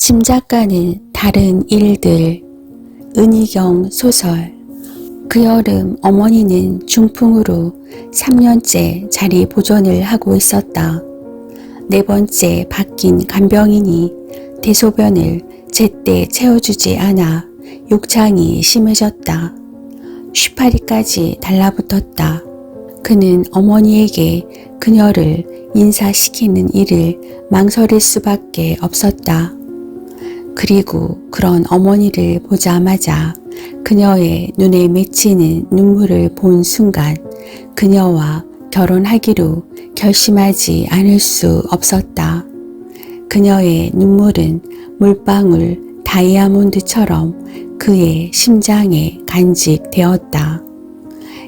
짐작가는 다른 일들. 은희경 소설. 그 여름 어머니는 중풍으로 3년째 자리 보존을 하고 있었다. 4번째 바뀐 간병인이 대소변을 제때 채워주지 않아 욕창이 심해졌다. 쉬파리까지 달라붙었다. 그는 어머니에게 그녀를 인사시키는 일을 망설일 수밖에 없었다. 그리고 그런 어머니를 보자마자 그녀의 눈에 맺히는 눈물을 본 순간 그녀와 결혼하기로 결심하지 않을 수 없었다. 그녀의 눈물은 물방울 다이아몬드처럼 그의 심장에 간직되었다.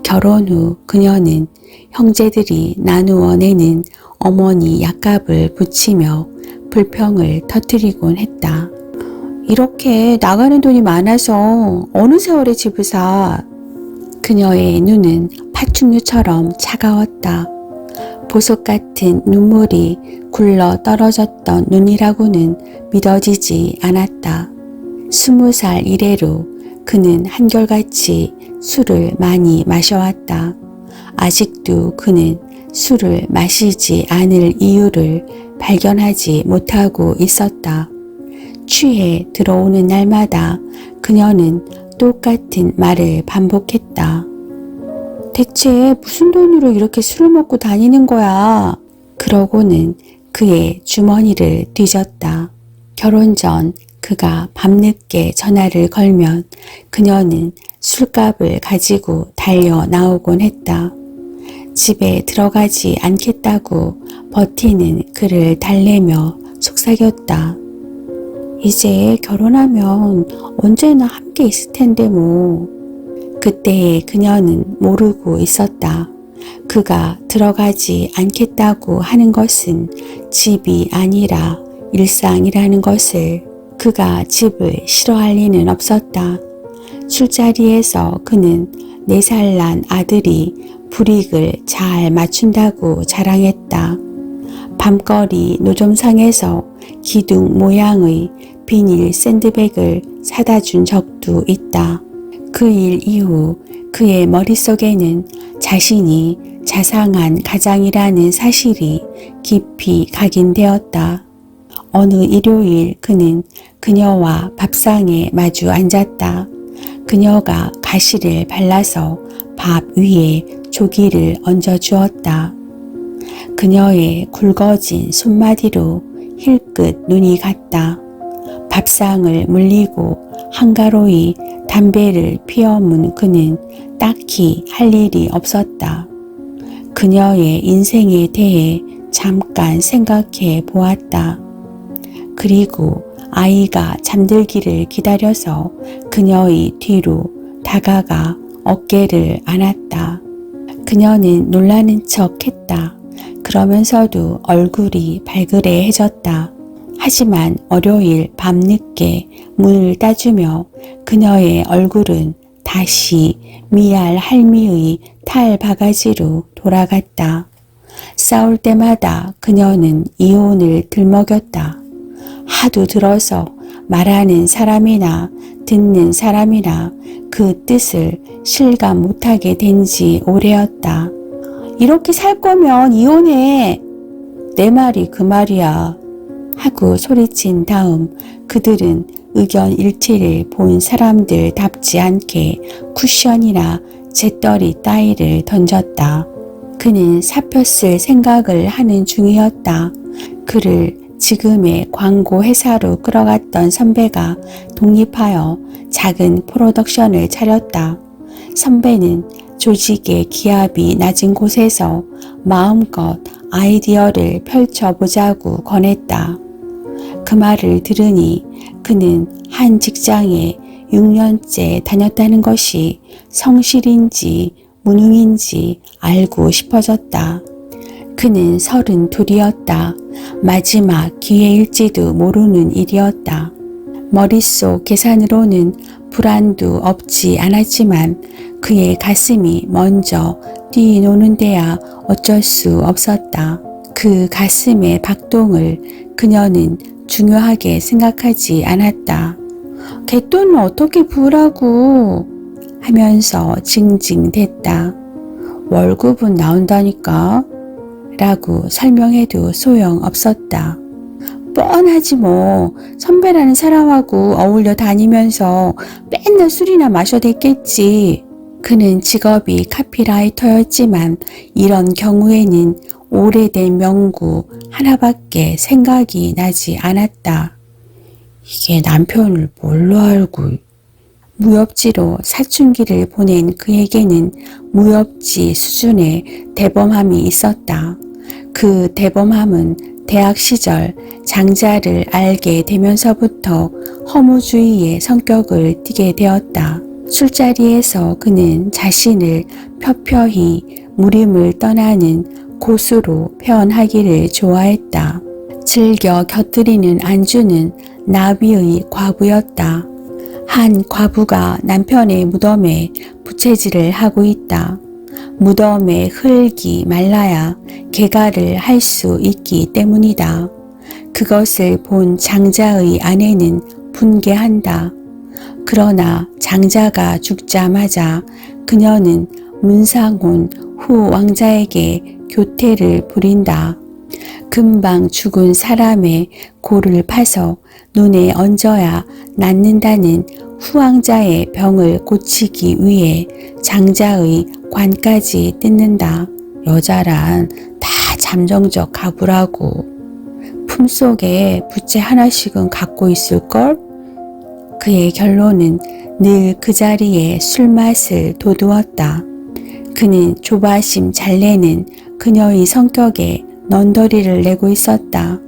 결혼 후 그녀는 형제들이 나누어 내는 어머니 약값을 붙이며 불평을 터뜨리곤 했다. 이렇게 나가는 돈이 많아서 어느 세월에 집을 사. 그녀의 눈은 파충류처럼 차가웠다. 보석 같은 눈물이 굴러 떨어졌던 눈이라고는 믿어지지 않았다. 20살 이래로 그는 한결같이 술을 많이 마셔왔다. 아직도 그는 술을 마시지 않을 이유를 발견하지 못하고 있었다. 취해 들어오는 날마다 그녀는 똑같은 말을 반복했다. 대체 무슨 돈으로 이렇게 술을 먹고 다니는 거야? 그러고는 그의 주머니를 뒤졌다. 결혼 전 그가 밤늦게 전화를 걸면 그녀는 술값을 가지고 달려 나오곤 했다. 집에 들어가지 않겠다고 버티는 그를 달래며 속삭였다. 이제 결혼하면 언제나 함께 있을 텐데 뭐. 그때의 그녀는 모르고 있었다. 그가 들어가지 않겠다고 하는 것은 집이 아니라 일상이라는 것을. 그가 집을 싫어할 리는 없었다. 술자리에서 그는 4살 난 아들이 불익을 잘 맞춘다고 자랑했다. 밤거리 노점상에서 기둥 모양의 비닐 샌드백을 사다 준 적도 있다. 그 일 이후 그의 머릿속에는 자신이 자상한 가장이라는 사실이 깊이 각인되었다. 어느 일요일 그는 그녀와 밥상에 마주 앉았다. 그녀가 가시를 발라서 밥 위에 조기를 얹어주었다. 그녀의 굵어진 손마디로 힐끗 눈이 갔다. 밥상을 물리고 한가로이 담배를 피워문 그는 딱히 할 일이 없었다. 그녀의 인생에 대해 잠깐 생각해 보았다. 그리고 아이가 잠들기를 기다려서 그녀의 뒤로 다가가 어깨를 안았다. 그녀는 놀라는 척 했다. 그러면서도 얼굴이 발그레해졌다. 하지만 월요일 밤늦게 문을 따주며 그녀의 얼굴은 다시 미알 할미의 탈 바가지로 돌아갔다. 싸울 때마다 그녀는 이혼을 들먹였다. 하도 들어서 말하는 사람이나 듣는 사람이나 그 뜻을 실감 못하게 된 지 오래였다. 이렇게 살 거면 이혼해. 내 말이 그 말이야. 하고 소리친 다음 그들은 의견 일치를 본 사람들답지 않게 쿠션이나 재떨이 따위를 던졌다. 그는 사표 쓸 생각을 하는 중이었다. 그를 지금의 광고 회사로 끌어갔던 선배가 독립하여 작은 프로덕션을 차렸다. 선배는 조직의 기압이 낮은 곳에서 마음껏 아이디어를 펼쳐보자고 권했다. 그 말을 들으니 그는 한 직장에 6년째 다녔다는 것이 성실인지 무능인지 알고 싶어졌다. 그는 32이었다. 마지막 기회일지도 모르는 일이었다. 머릿속 계산으로는 불안도 없지 않았지만 그의 가슴이 먼저 뛰노는 데야 어쩔 수 없었다. 그 가슴의 박동을 그녀는 중요하게 생각하지 않았다. 갯돈은 어떻게 부으라고 하면서 징징댔다. 월급은 나온다니까 라고 설명해도 소용없었다. 뻔하지 뭐. 선배라는 사람하고 어울려 다니면서 맨날 술이나 마셔댔겠지. 그는 직업이 카피라이터였지만 이런 경우에는 오래된 명구 하나밖에 생각이 나지 않았다. 이게 남편을 뭘로 알고. 무협지로 사춘기를 보낸 그에게는 무협지 수준의 대범함이 있었다. 그 대범함은 대학 시절 장자를 알게 되면서부터 허무주의의 성격을 띠게 되었다. 술자리에서 그는 자신을 펴펴히 무림을 떠나는 고수로 표현하기를 좋아했다. 즐겨 곁들이는 안주는 나비의 과부였다. 한 과부가 남편의 무덤에 부채질을 하고 있다. 무덤에 흙이 말라야 개가를 할 수 있기 때문이다. 그것을 본 장자의 아내는 분개한다. 그러나 장자가 죽자마자 그녀는 문상혼 후 왕자에게 교태를 부린다. 금방 죽은 사람의 골을 파서 눈에 얹어야 낫는다는 후왕자의 병을 고치기 위해 장자의 관까지 뜯는다. 여자란 다 잠정적 가부라고. 품속에 부채 하나씩은 갖고 있을걸? 그의 결론은 늘 그 자리에 술맛을 돋우었다. 그는 조바심 잘 내는 그녀의 성격에 넌더리를 내고 있었다.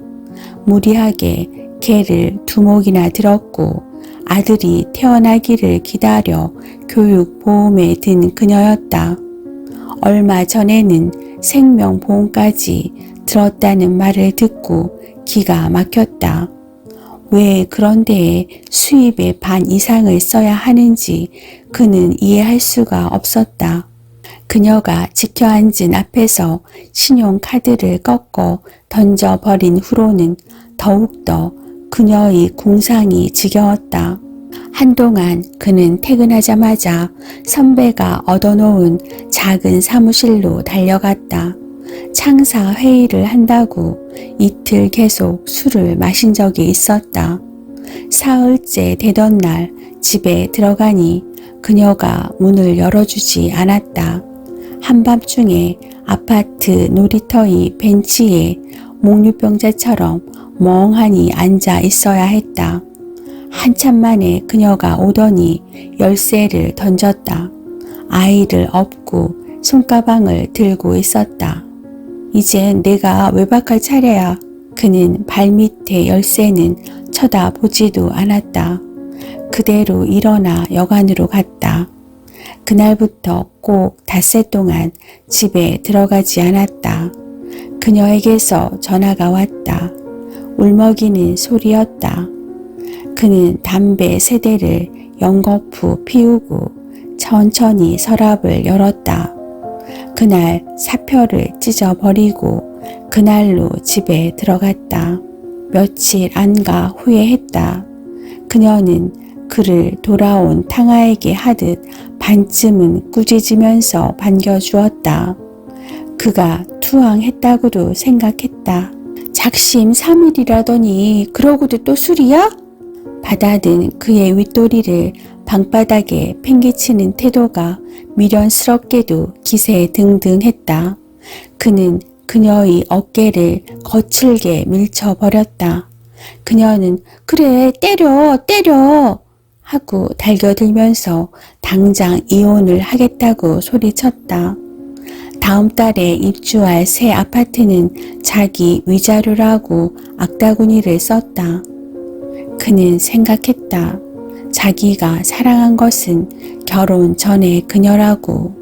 무리하게 개를 두목이나 들었고 아들이 태어나기를 기다려 교육보험에 든 그녀였다. 얼마 전에는 생명보험까지 들었다는 말을 듣고 기가 막혔다. 왜 그런 데에 수입의 반 이상을 써야 하는지 그는 이해할 수가 없었다. 그녀가 지켜앉은 앞에서 신용카드를 꺾어 던져버린 후로는 더욱더 그녀의 궁상이 지겨웠다. 한동안 그는 퇴근하자마자 선배가 얻어놓은 작은 사무실로 달려갔다. 창사 회의를 한다고 이틀 계속 술을 마신 적이 있었다. 사흘째 되던 날 집에 들어가니 그녀가 문을 열어주지 않았다. 한밤중에 아파트 놀이터의 벤치에 목류병자처럼 멍하니 앉아 있어야 했다. 한참 만에 그녀가 오더니 열쇠를 던졌다. 아이를 업고 손가방을 들고 있었다. 이젠 내가 외박할 차례야. 그는 발밑에 열쇠는 쳐다보지도 않았다. 그대로 일어나 여관으로 갔다. 그날부터 꼭 닷새 동안 집에 들어가지 않았다. 그녀에게서 전화가 왔다. 울먹이는 소리였다. 그는 담배 세대를 연거푸 피우고 천천히 서랍을 열었다. 그날 사표를 찢어버리고 그날로 집에 들어갔다. 며칠 안가 후회했다. 그녀는 그를 돌아온 탕아에게 하듯 반쯤은 꾸짖으면서 반겨주었다. 그가 투항했다고도 생각했다. 작심 3일이라더니 그러고도 또 술이야? 받아든 그의 윗도리를 방바닥에 팽개치는 태도가 미련스럽게도 기세등등했다. 그는 그녀의 어깨를 거칠게 밀쳐버렸다. 그녀는 그래 때려 하고 달겨들면서 당장 이혼을 하겠다고 소리쳤다. 다음 달에 입주할 새 아파트는 자기 위자료라고 악다구니를 썼다. 그는 생각했다. 자기가 사랑한 것은 결혼 전의 그녀라고.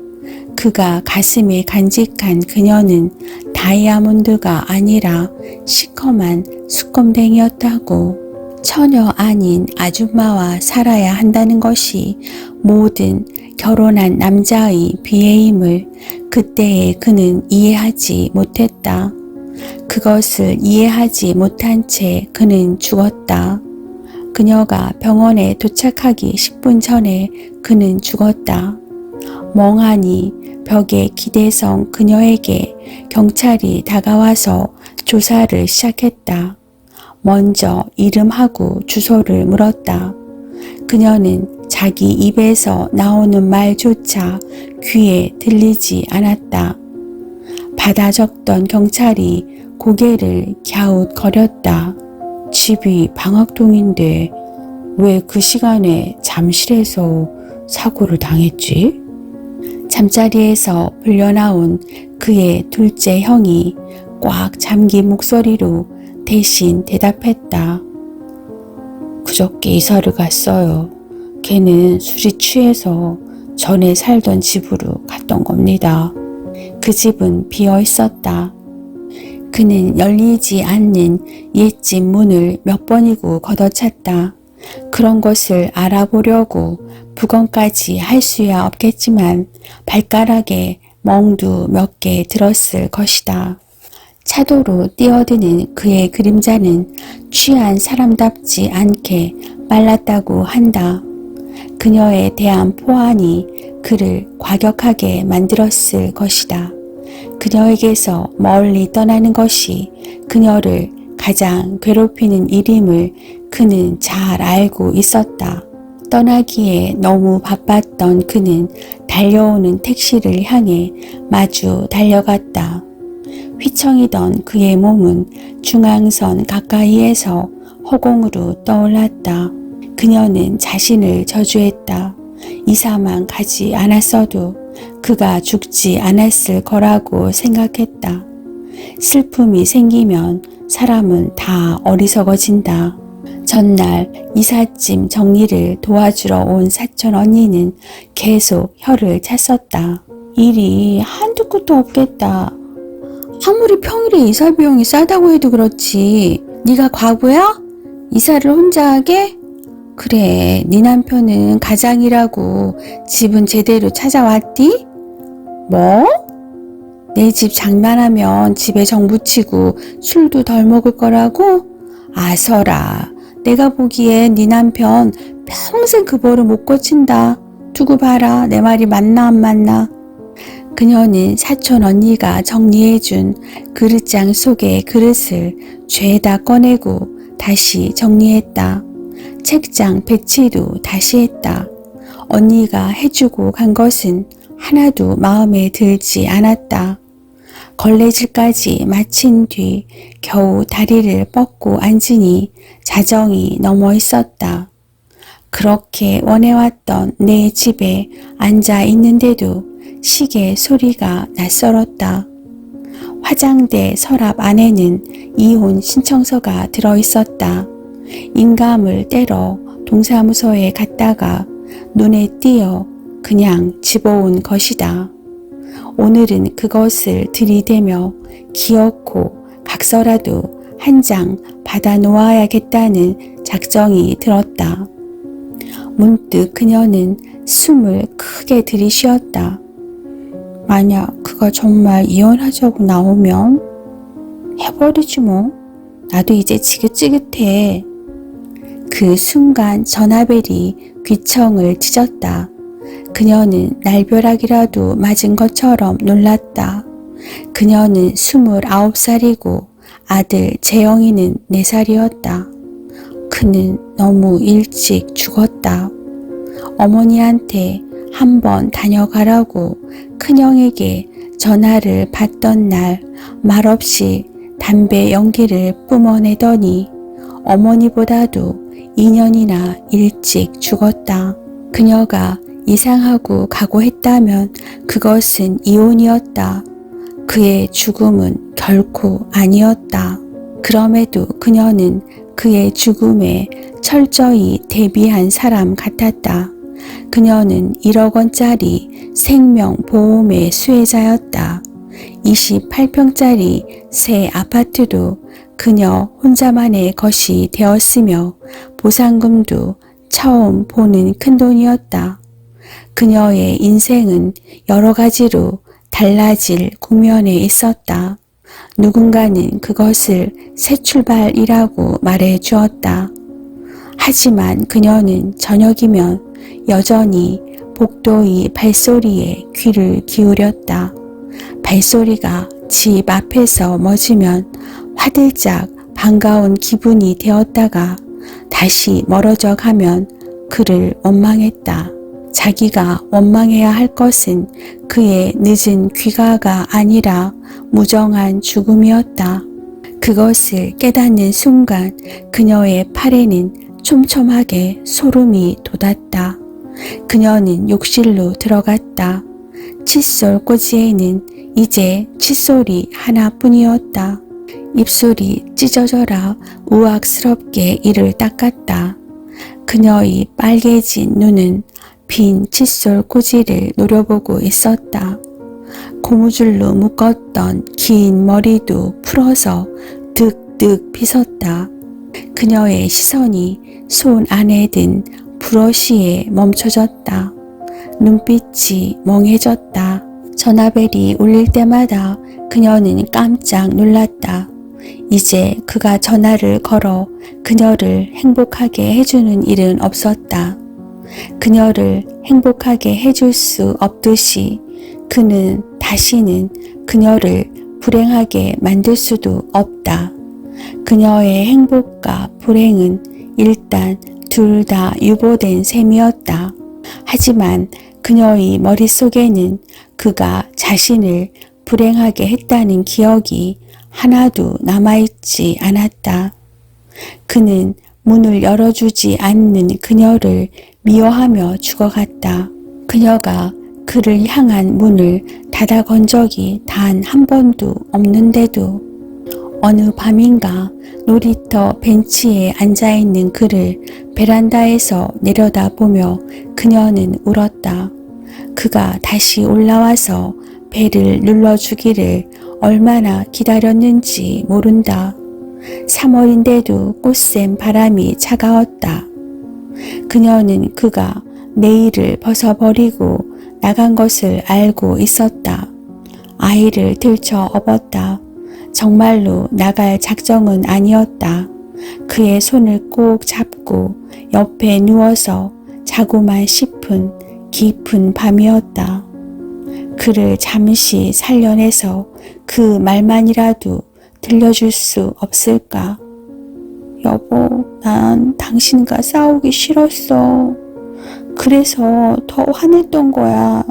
그가 가슴에 간직한 그녀는 다이아몬드가 아니라 시커먼 수검댕이였다고. 처녀 아닌 아줌마와 살아야 한다는 것이 모든 결혼한 남자의 비애임을 그때에 그는 이해하지 못했다. 그것을 이해하지 못한 채 그는 죽었다. 그녀가 병원에 도착하기 10분 전에 그는 죽었다. 멍하니 벽에 기대성 그녀에게 경찰이 다가와서 조사를 시작했다. 먼저 이름하고 주소를 물었다. 그녀는 자기 입에서 나오는 말조차 귀에 들리지 않았다. 받아 적던 경찰이 고개를 갸웃거렸다. 집이 방학동인데 왜 그 시간에 잠실에서 사고를 당했지? 잠자리에서 불려나온 그의 둘째 형이 꽉 잠긴 목소리로 대신 대답했다. 그저께 이사를 갔어요. 걔는 술이 취해서 전에 살던 집으로 갔던 겁니다. 그 집은 비어 있었다. 그는 열리지 않는 옛집 문을 몇 번이고 걷어찼다. 그런 것을 알아보려고 부검까지 할 수야 없겠지만 발가락에 멍도 몇 개 들었을 것이다. 차도로 뛰어드는 그의 그림자는 취한 사람답지 않게 빨랐다고 한다. 그녀에 대한 포안이 그를 과격하게 만들었을 것이다. 그녀에게서 멀리 떠나는 것이 그녀를 가장 괴롭히는 일임을 그는 잘 알고 있었다. 떠나기에 너무 바빴던 그는 달려오는 택시를 향해 마주 달려갔다. 휘청이던 그의 몸은 중앙선 가까이에서 허공으로 떠올랐다. 그녀는 자신을 저주했다. 이사만 가지 않았어도 그가 죽지 않았을 거라고 생각했다. 슬픔이 생기면 사람은 다 어리석어진다. 전날 이삿짐 정리를 도와주러 온 사촌 언니는 계속 혀를 찼었다. 일이 한두 끝도 없겠다. 아무리 평일에 이사 비용이 싸다고 해도 그렇지. 네가 과부야? 이사를 혼자 하게? 그래, 네 남편은 가장이라고 집은 제대로 찾아왔디? 뭐? 내 집 장만하면 집에 정 붙이고 술도 덜 먹을 거라고? 아서라, 내가 보기엔 네 남편 평생 그 버릇 못 고친다. 두고 봐라, 내 말이 맞나 안 맞나? 그녀는 사촌 언니가 정리해준 그릇장 속의 그릇을 죄다 꺼내고 다시 정리했다. 책장 배치도 다시 했다. 언니가 해주고 간 것은 하나도 마음에 들지 않았다. 걸레질까지 마친 뒤 겨우 다리를 뻗고 앉으니 자정이 넘어 있었다. 그렇게 원해왔던 내 집에 앉아 있는데도 시계 소리가 낯설었다. 화장대 서랍 안에는 이혼 신청서가 들어있었다. 인감을 떼러 동사무소에 갔다가 눈에 띄어 그냥 집어온 것이다. 오늘은 그것을 들이대며 기어코 각서라도 한 장 받아 놓아야겠다는 작정이 들었다. 문득 그녀는 숨을 크게 들이쉬었다. 만약 그가 정말 이혼하자고 나오면 해버리지 뭐. 나도 이제 지긋지긋해. 그 순간 전화벨이 귀청을 찢었다. 그녀는 날벼락이라도 맞은 것처럼 놀랐다. 그녀는 29살이고 아들 재영이는 4살이었다. 그는 너무 일찍 죽었다. 어머니한테 한번 다녀가라고 큰형에게 전화를 받던 날 말없이 담배 연기를 뿜어내더니 어머니보다도 2년이나 일찍 죽었다. 그녀가 이상하고 각오했다면 그것은 이혼이었다. 그의 죽음은 결코 아니었다. 그럼에도 그녀는 그의 죽음에 철저히 대비한 사람 같았다. 그녀는 1억 원짜리 생명보험의 수혜자였다. 28평짜리 새 아파트도 그녀 혼자만의 것이 되었으며 보상금도 처음 보는 큰돈이었다. 그녀의 인생은 여러 가지로 달라질 국면에 있었다. 누군가는 그것을 새 출발이라고 말해 주었다. 하지만 그녀는 저녁이면 여전히 복도의 발소리에 귀를 기울였다. 발소리가 집 앞에서 멎으면 화들짝 반가운 기분이 되었다가 다시 멀어져 가면 그를 원망했다. 자기가 원망해야 할 것은 그의 늦은 귀가가 아니라 무정한 죽음이었다. 그것을 깨닫는 순간 그녀의 팔에는 촘촘하게 소름이 돋았다. 그녀는 욕실로 들어갔다. 칫솔 꽂이에는 이제 칫솔이 하나뿐이었다. 입술이 찢어져라 우악스럽게 이를 닦았다. 그녀의 빨개진 눈은 빈 칫솔 꽂이를 노려보고 있었다. 고무줄로 묶었던 긴 머리도 풀어서 득득 빗었다. 그녀의 시선이 손 안에 든 브러쉬에 멈춰졌다. 눈빛이 멍해졌다. 전화벨이 울릴 때마다 그녀는 깜짝 놀랐다. 이제 그가 전화를 걸어 그녀를 행복하게 해주는 일은 없었다. 그녀를 행복하게 해줄 수 없듯이 그는 다시는 그녀를 불행하게 만들 수도 없다. 그녀의 행복과 불행은 일단 둘 다 유보된 셈이었다. 하지만 그녀의 머릿속에는 그가 자신을 불행하게 했다는 기억이 하나도 남아있지 않았다. 그는 문을 열어주지 않는 그녀를 미워하며 죽어갔다. 그녀가 그를 향한 문을 닫아 건 적이 단 한 번도 없는데도 어느 밤인가 놀이터 벤치에 앉아있는 그를 베란다에서 내려다보며 그녀는 울었다. 그가 다시 올라와서 배를 눌러주기를 얼마나 기다렸는지 모른다. 3월인데도 꽃샘 바람이 차가웠다. 그녀는 그가 내일을 벗어버리고 나간 것을 알고 있었다. 아이를 들쳐 업었다. 정말로 나갈 작정은 아니었다. 그의 손을 꼭 잡고 옆에 누워서 자고만 싶은 깊은 밤이었다. 그를 잠시 살려내서 그 말만이라도 들려줄 수 없을까? 여보, 난 당신과 싸우기 싫었어. 그래서 더 화냈던 거야.